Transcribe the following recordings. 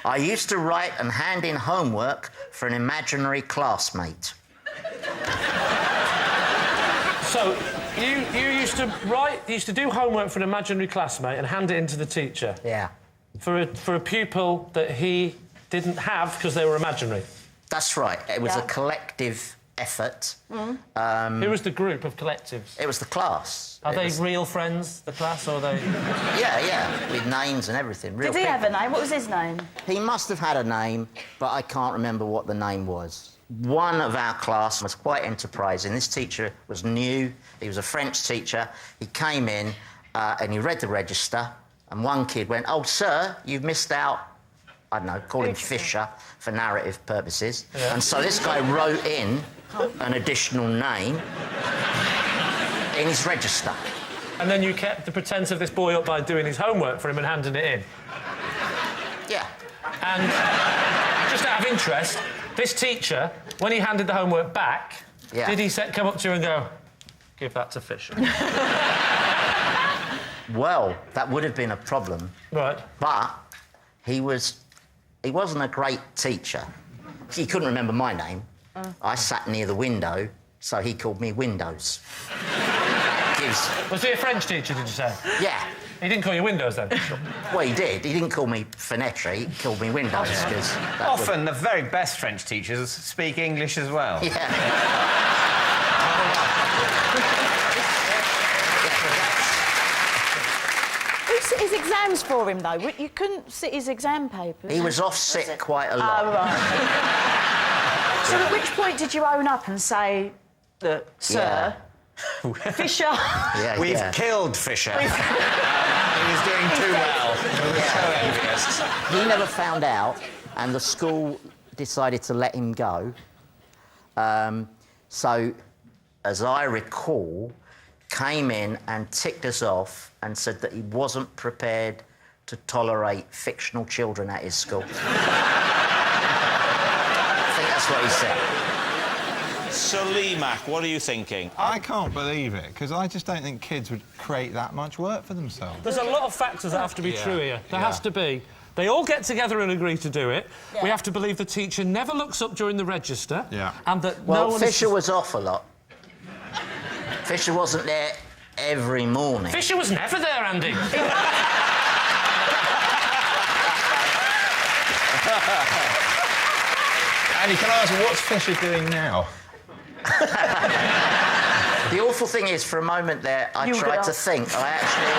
I used to write and hand in homework for an imaginary classmate. So, you used to do homework for an imaginary classmate and hand it in to the teacher? Yeah. For a pupil that he didn't have because they were imaginary? That's right. It was a collective effort. Who was the group of collectives? It was the class. Are they real friends, the class, or are they...? Yeah, with names and everything. Real Did he people. have a name? What was his name? He must have had a name, but I can't remember what the name was. One of our class was quite enterprising. This teacher was new. He was a French teacher. He came in and he read the register, and one kid went, "Oh, sir, you've missed out," I don't know, call him Fisher for narrative purposes. Yeah. And so this guy wrote in an additional name in his register. And then you kept the pretence of this boy up by doing his homework for him and handing it in? Yeah. And just out of interest, this teacher, when he handed the homework back, did he come up to you and go, "Give that to Fisher"? Well, that would have been a problem. Right. But he wasn't a great teacher. He couldn't remember my name. I sat near the window, so he called me Windows. Was he a French teacher, did you say? Yeah. He didn't call you Windows, then? Well, he did. He didn't call me Finetri, he called me Windows, because... Often the very best French teachers speak English as well. Yeah. Who sit his exams for him, though? You couldn't sit his exam papers. He was off sick quite a lot. Oh, right. So at which point did you own up and say, "Look, sir, Fisher..." We've killed Fisher. He was doing too well. We were so envious. He never found out, and the school decided to let him go. So, as I recall, came in and ticked us off and said that he wasn't prepared to tolerate fictional children at his school. I think that's what he said. So, Lee Mack, what are you thinking? I can't believe it, because I just don't think kids would create that much work for themselves. There's a lot of factors that have to be true here. There has to be. They all get together and agree to do it. Yeah. We have to believe the teacher never looks up during the register. Yeah. And that Fisher was off a lot. Fisher wasn't there every morning. Fisher was never there, Andy. Andy, can I ask, what's Fisher doing now? The awful thing is, for a moment there, I tried to think. I actually...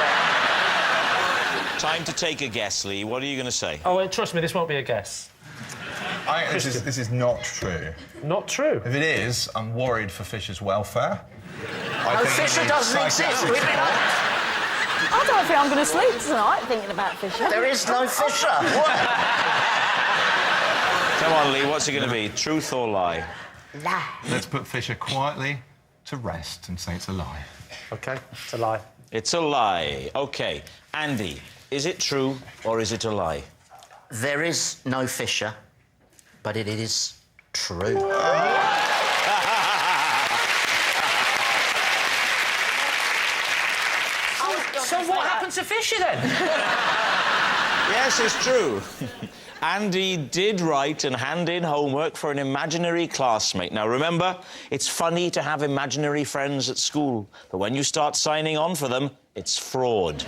Time to take a guess, Lee. What are you going to say? Oh, trust me, this won't be a guess. This is not true. Not true? If it is, I'm worried for Fisher's welfare. Fisher doesn't exist. I don't think I'm going to sleep tonight thinking about Fisher. There is no Fisher. Come on, Lee, what's it going to be? Truth or lie? Lie. Let's put Fisher quietly to rest and say it's a lie. OK, it's a lie. It's a lie. OK. Andy, is it true or is it a lie? There is no Fisher, but it is true. So what happened to Fisher, then? Yes, it's true. Andy did write and hand in homework for an imaginary classmate. Now, remember, it's funny to have imaginary friends at school, but when you start signing on for them, it's fraud.